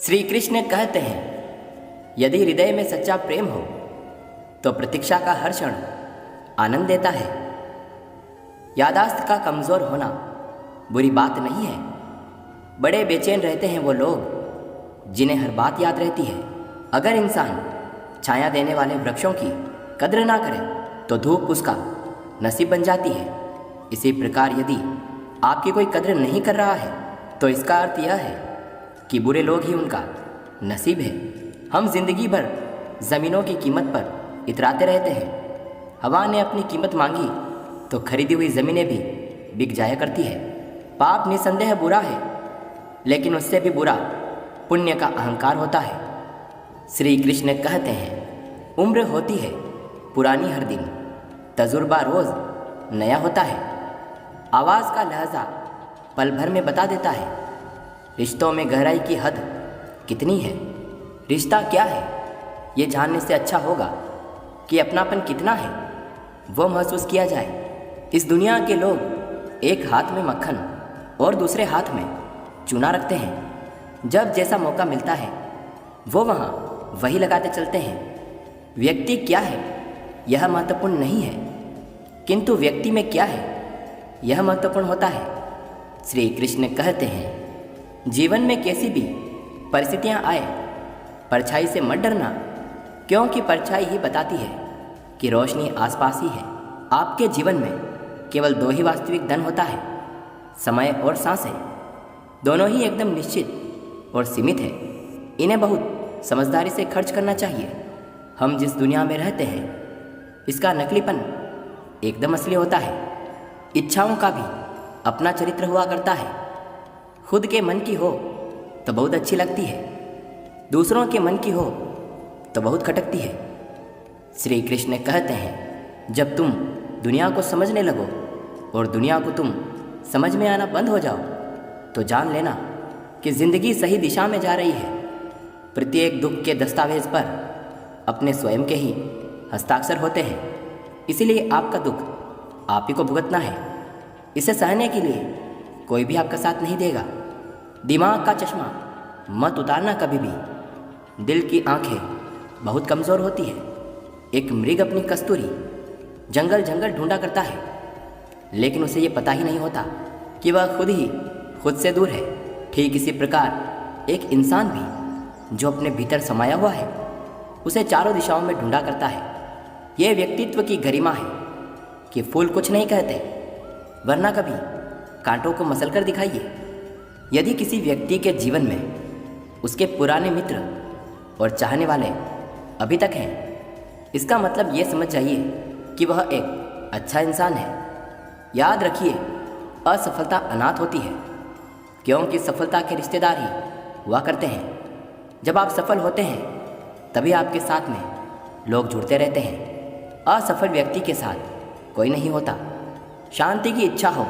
श्री कृष्ण कहते हैं, यदि हृदय में सच्चा प्रेम हो तो प्रतीक्षा का हर क्षण आनंद देता है। यादाश्त का कमज़ोर होना बुरी बात नहीं है। बड़े बेचैन रहते हैं वो लोग जिन्हें हर बात याद रहती है। अगर इंसान छाया देने वाले वृक्षों की कद्र ना करे तो धूप उसका नसीब बन जाती है। इसी प्रकार यदि आपकी कोई कद्र नहीं कर रहा है तो इसका अर्थ यह है कि बुरे लोग ही उनका नसीब है। हम जिंदगी भर ज़मीनों की कीमत पर इतराते रहते हैं। हवा ने अपनी कीमत मांगी तो खरीदी हुई ज़मीनें भी बिक जाया करती है। पाप निसंदेह बुरा है, लेकिन उससे भी बुरा पुण्य का अहंकार होता है। श्री कृष्ण कहते हैं, उम्र होती है पुरानी हर दिन, तजुर्बा रोज़ नया होता है। आवाज़ का लहजा पल भर में बता देता है रिश्तों में गहराई की हद कितनी है। रिश्ता क्या है ये जानने से अच्छा होगा कि अपनापन कितना है वो महसूस किया जाए। इस दुनिया के लोग एक हाथ में मक्खन और दूसरे हाथ में चूना रखते हैं। जब जैसा मौका मिलता है वो वहाँ वही लगाते चलते हैं। व्यक्ति क्या है यह महत्वपूर्ण नहीं है, किंतु व्यक्ति में क्या है यह महत्वपूर्ण होता है। श्री कृष्ण कहते हैं, जीवन में कैसी भी परिस्थितियाँ आए परछाई से मत डरना, क्योंकि परछाई ही बताती है कि रोशनी आसपास ही है। आपके जीवन में केवल दो ही वास्तविक धन होता है, समय और सांसें। दोनों ही एकदम निश्चित और सीमित है। इन्हें बहुत समझदारी से खर्च करना चाहिए। हम जिस दुनिया में रहते हैं इसका नकलीपन एकदम असली होता है। इच्छाओं का भी अपना चरित्र हुआ करता है। खुद के मन की हो तो बहुत अच्छी लगती है, दूसरों के मन की हो तो बहुत खटकती है। श्री कृष्ण कहते हैं, जब तुम दुनिया को समझने लगो और दुनिया को तुम समझ में आना बंद हो जाओ तो जान लेना कि ज़िंदगी सही दिशा में जा रही है। प्रत्येक दुख के दस्तावेज पर अपने स्वयं के ही हस्ताक्षर होते हैं, इसीलिए आपका दुख आप ही को भुगतना है। इसे सहने के लिए कोई भी आपका साथ नहीं देगा। दिमाग का चश्मा मत उतारना कभी भी। दिल की आंखें बहुत कमज़ोर होती है। एक मृग अपनी कस्तूरी जंगल जंगल ढूंढा करता है, लेकिन उसे ये पता ही नहीं होता कि वह खुद ही खुद से दूर है। ठीक इसी प्रकार एक इंसान भी जो अपने भीतर समाया हुआ है उसे चारों दिशाओं में ढूंढा करता है। यह व्यक्तित्व की गरिमा है कि फूल कुछ नहीं कहते, वरना कभी कांटों को मसल कर दिखाइए। यदि किसी व्यक्ति के जीवन में उसके पुराने मित्र और चाहने वाले अभी तक हैं, इसका मतलब ये समझ जाइए कि वह एक अच्छा इंसान है। याद रखिए, असफलता अनाथ होती है, क्योंकि सफलता के रिश्तेदार ही हुआ करते हैं। जब आप सफल होते हैं तभी आपके साथ में लोग जुड़ते रहते हैं। असफल व्यक्ति के साथ कोई नहीं होता। शांति की इच्छा हो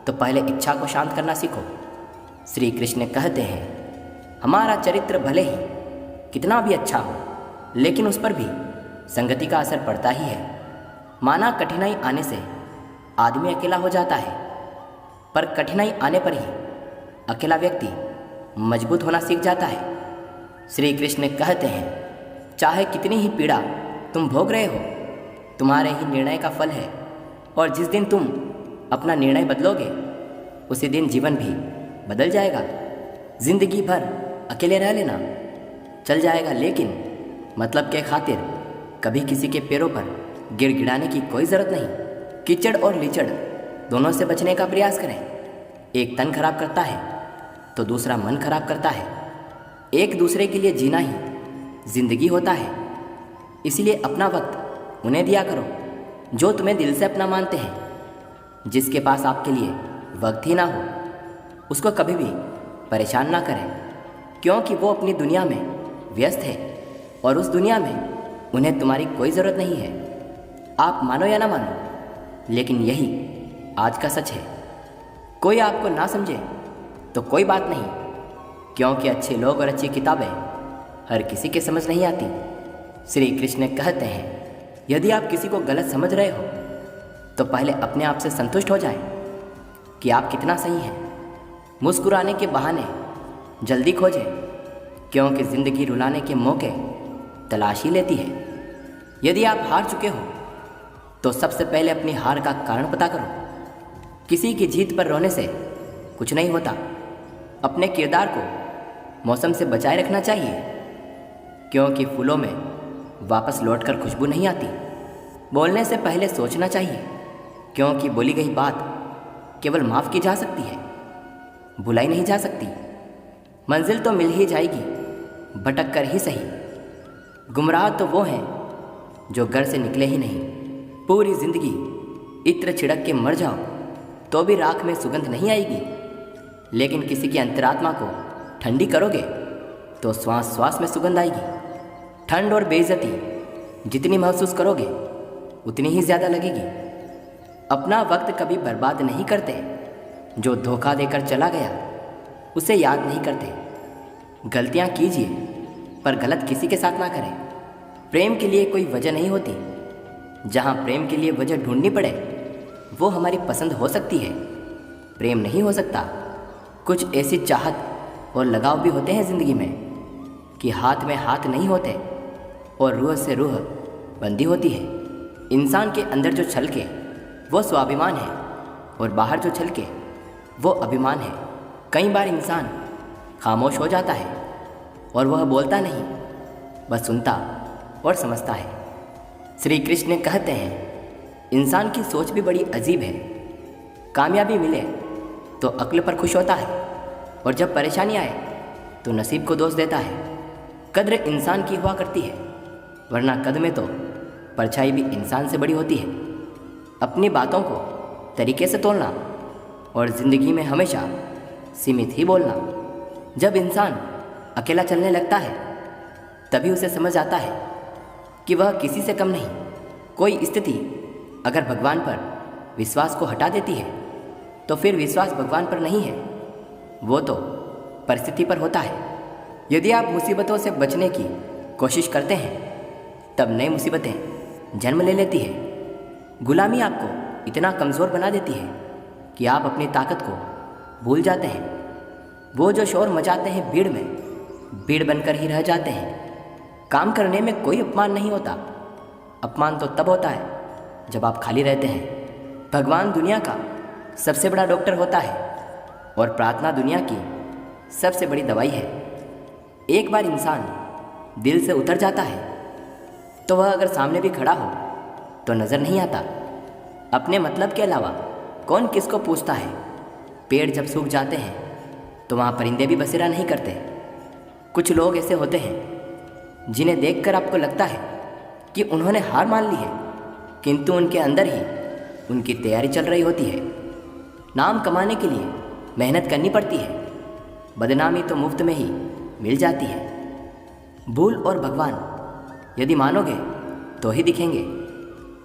तो पहले इच्छा को शांत करना सीखो। श्री कृष्ण कहते हैं, हमारा चरित्र भले ही कितना भी अच्छा हो, लेकिन उस पर भी संगति का असर पड़ता ही है। माना कठिनाई आने से आदमी अकेला हो जाता है, पर कठिनाई आने पर ही अकेला व्यक्ति मजबूत होना सीख जाता है। श्री कृष्ण कहते हैं, चाहे कितनी ही पीड़ा तुम भोग रहे हो, तुम्हारे ही निर्णय का फल है, और जिस दिन तुम अपना निर्णय बदलोगे उसी दिन जीवन भी बदल जाएगा। जिंदगी भर अकेले रह लेना चल जाएगा, लेकिन मतलब के खातिर कभी किसी के पैरों पर गिड़गिड़ाने की कोई ज़रूरत नहीं। कीचड़ और लीचड़ दोनों से बचने का प्रयास करें। एक तन खराब करता है तो दूसरा मन खराब करता है। एक दूसरे के लिए जीना ही जिंदगी होता है, इसीलिए अपना वक्त उन्हें दिया करो जो तुम्हें दिल से अपना मानते हैं। जिसके पास आपके लिए वक्त ही ना हो उसको कभी भी परेशान ना करें, क्योंकि वो अपनी दुनिया में व्यस्त है और उस दुनिया में उन्हें तुम्हारी कोई ज़रूरत नहीं है। आप मानो या ना मानो, लेकिन यही आज का सच है। कोई आपको ना समझे तो कोई बात नहीं, क्योंकि अच्छे लोग और अच्छी किताबें हर किसी के समझ नहीं आती। श्री कृष्ण कहते हैं, यदि आप किसी को गलत समझ रहे हो तो पहले अपने आप से संतुष्ट हो जाएं कि आप कितना सही हैं। मुस्कुराने के बहाने जल्दी खोजें क्योंकि ज़िंदगी रुलाने के मौके तलाश ही लेती है। यदि आप हार चुके हो तो सबसे पहले अपनी हार का कारण पता करो। किसी की जीत पर रोने से कुछ नहीं होता। अपने किरदार को मौसम से बचाए रखना चाहिए, क्योंकि फूलों में वापस लौटकर खुशबू नहीं आती। बोलने से पहले सोचना चाहिए, क्योंकि बोली गई बात केवल माफ़ की जा सकती है, भुलाई नहीं जा सकती। मंजिल तो मिल ही जाएगी, भटक कर ही सही। गुमराह तो वो हैं जो घर से निकले ही नहीं। पूरी ज़िंदगी इत्र छिड़क के मर जाओ तो भी राख में सुगंध नहीं आएगी, लेकिन किसी की अंतरात्मा को ठंडी करोगे तो श्वास श्वास में सुगंध आएगी। ठंड और बेइज्जती जितनी महसूस करोगे उतनी ही ज़्यादा लगेगी। अपना वक्त कभी बर्बाद नहीं करते। जो धोखा देकर चला गया उसे याद नहीं करते। गलतियाँ कीजिए पर गलत किसी के साथ ना करें। प्रेम के लिए कोई वजह नहीं होती। जहाँ प्रेम के लिए वजह ढूंढनी पड़े वो हमारी पसंद हो सकती है, प्रेम नहीं हो सकता। कुछ ऐसी चाहत और लगाव भी होते हैं ज़िंदगी में कि हाथ में हाथ नहीं होते और रूह से रूह बंधी होती है। इंसान के अंदर जो छलके वो स्वाभिमान है और बाहर जो छलके वो अभिमान है। कई बार इंसान खामोश हो जाता है और वह बोलता नहीं, बस सुनता और समझता है। श्री कृष्ण कहते हैं, इंसान की सोच भी बड़ी अजीब है। कामयाबी मिले तो अक्ल पर खुश होता है और जब परेशानी आए तो नसीब को दोष देता है। कद्र इंसान की हुआ करती है, वरना कद में तो परछाई भी इंसान से बड़ी होती है। अपनी बातों को तरीके से तोलना और ज़िंदगी में हमेशा सीमित ही बोलना। जब इंसान अकेला चलने लगता है तभी उसे समझ आता है कि वह किसी से कम नहीं। कोई स्थिति अगर भगवान पर विश्वास को हटा देती है तो फिर विश्वास भगवान पर नहीं है, वो तो परिस्थिति पर होता है। यदि आप मुसीबतों से बचने की कोशिश करते हैं तब नई मुसीबतें जन्म ले लेती है। गुलामी आपको इतना कमज़ोर बना देती है कि आप अपनी ताकत को भूल जाते हैं। वो जो शोर मचाते हैं भीड़ में, भीड़ बनकर ही रह जाते हैं। काम करने में कोई अपमान नहीं होता। अपमान तो तब होता है जब आप खाली रहते हैं। भगवान दुनिया का सबसे बड़ा डॉक्टर होता है और प्रार्थना दुनिया की सबसे बड़ी दवाई है। एक बार इंसान दिल से उतर जाता है तो वह अगर सामने भी खड़ा हो तो नज़र नहीं आता। अपने मतलब के अलावा कौन किसको पूछता है। पेड़ जब सूख जाते हैं तो वहाँ परिंदे भी बसेरा नहीं करते। कुछ लोग ऐसे होते हैं जिन्हें देखकर आपको लगता है कि उन्होंने हार मान ली है, किंतु उनके अंदर ही उनकी तैयारी चल रही होती है। नाम कमाने के लिए मेहनत करनी पड़ती है, बदनामी तो मुफ्त में ही मिल जाती है। भूल और भगवान यदि मानोगे तो ही दिखेंगे।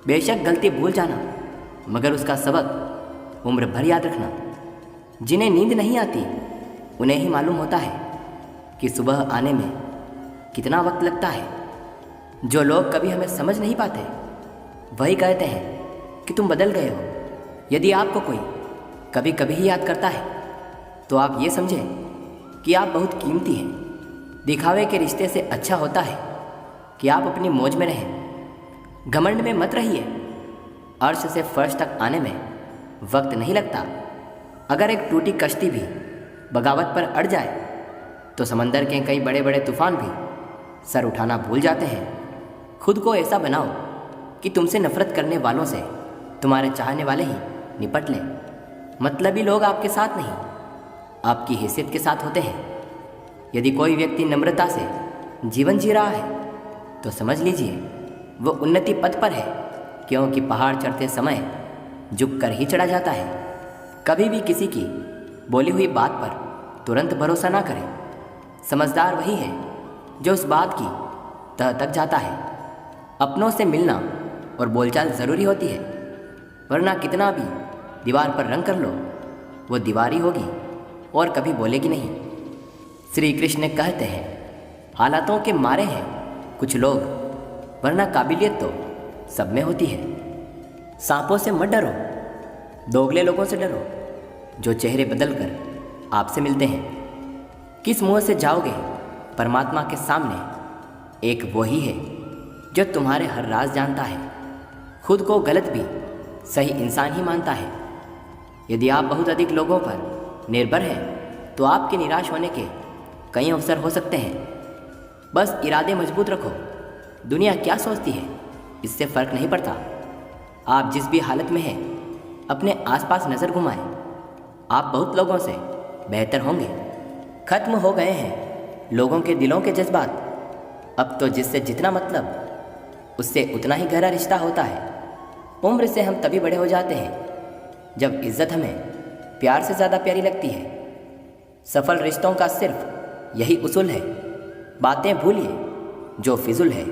बेशक गलती भूल जाना, मगर उसका सबक उम्र भर याद रखना। जिन्हें नींद नहीं आती उन्हें ही मालूम होता है कि सुबह आने में कितना वक्त लगता है। जो लोग कभी हमें समझ नहीं पाते वही कहते हैं कि तुम बदल गए हो। यदि आपको कोई कभी कभी ही याद करता है तो आप ये समझें कि आप बहुत कीमती हैं। दिखावे के रिश्ते से अच्छा होता है कि आप अपनी मौज में रहें। घमंड में मत रहिए। अर्श से फर्श तक आने में वक्त नहीं लगता। अगर एक टूटी कश्ती भी बगावत पर अड़ जाए तो समंदर के कई बड़े बड़े तूफान भी सर उठाना भूल जाते हैं। खुद को ऐसा बनाओ कि तुमसे नफरत करने वालों से तुम्हारे चाहने वाले ही निपट लें। मतलबी लोग आपके साथ नहीं, आपकी हैसियत के साथ होते हैं। यदि कोई व्यक्ति नम्रता से जीवन जी रहा है तो समझ लीजिए वो उन्नति पथ पर है, क्योंकि पहाड़ चढ़ते समय झुक कर ही चढ़ा जाता है। कभी भी किसी की बोली हुई बात पर तुरंत भरोसा ना करें। समझदार वही है जो उस बात की तह तक जाता है। अपनों से मिलना और बोलचाल ज़रूरी होती है, वरना कितना भी दीवार पर रंग कर लो वो दीवार ही होगी और कभी बोलेगी नहीं। श्री कृष्ण कहते हैं, हालातों के मारे हैं कुछ लोग, वरना काबिलियत तो सब में होती है। सांपों से मत डरो, दोगले लोगों से डरो जो चेहरे बदल कर आपसे मिलते हैं। किस मुंह से जाओगे परमात्मा के सामने एक वो ही है जो तुम्हारे हर राज जानता है, खुद को गलत भी सही इंसान ही मानता है। यदि आप बहुत अधिक लोगों पर निर्भर हैं तो आपके निराश होने के कई अवसर हो सकते हैं। बस इरादे मजबूत रखो। दुनिया क्या सोचती है इससे फ़र्क नहीं पड़ता। आप जिस भी हालत में हैं अपने आसपास नज़र घुमाएं। आप बहुत लोगों से बेहतर होंगे। खत्म हो गए हैं लोगों के दिलों के जज्बात। अब तो जिससे जितना मतलब उससे उतना ही गहरा रिश्ता होता है। उम्र से हम तभी बड़े हो जाते हैं जब इज्जत हमें प्यार से ज़्यादा प्यारी लगती है। सफल रिश्तों का सिर्फ यही उसूल है, बातें भूलिए जो फिजुल है।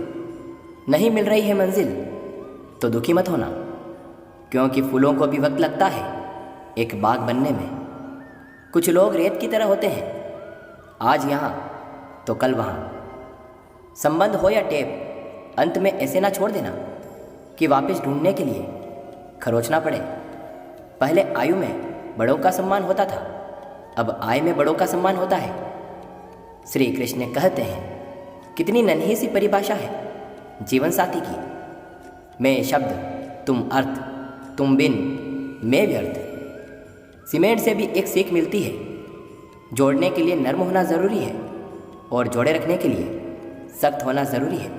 नहीं मिल रही है मंजिल तो दुखी मत होना, क्योंकि फूलों को भी वक्त लगता है एक बाग बनने में। कुछ लोग रेत की तरह होते हैं, आज यहाँ तो कल वहाँ। संबंध हो या टेप, अंत में ऐसे ना छोड़ देना कि वापस ढूंढने के लिए खरोचना पड़े। पहले आयु में बड़ों का सम्मान होता था, अब आय में बड़ों का सम्मान होता है। श्री कृष्ण कहते हैं, कितनी नन्ही सी परिभाषा है जीवन साथी की। मैं शब्द, तुम अर्थ, तुम बिन मैं व्यर्थ। सीमेंट से भी एक सीख मिलती है, जोड़ने के लिए नर्म होना ज़रूरी है और जोड़े रखने के लिए सख्त होना ज़रूरी है।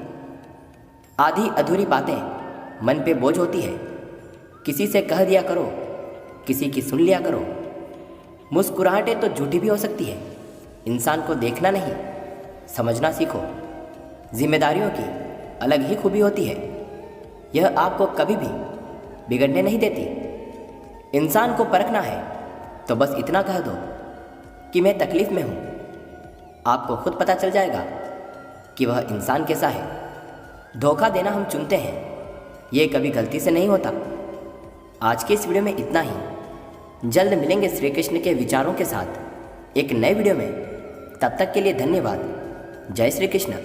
आधी अधूरी बातें मन पे बोझ होती है, किसी से कह दिया करो, किसी की सुन लिया करो। मुस्कुराहटें तो झूठी भी हो सकती है। इंसान को देखना नहीं, समझना सीखो। जिम्मेदारियों की अलग ही खूबी होती है, यह आपको कभी भी बिगड़ने नहीं देती। इंसान को परखना है तो बस इतना कह दो कि मैं तकलीफ़ में हूँ। आपको खुद पता चल जाएगा कि वह इंसान कैसा है। धोखा देना हम चुनते हैं, ये कभी गलती से नहीं होता। आज के इस वीडियो में इतना ही। जल्द मिलेंगे श्री कृष्ण के विचारों के साथ एक नए वीडियो में। तब तक के लिए धन्यवाद। जय श्री कृष्ण।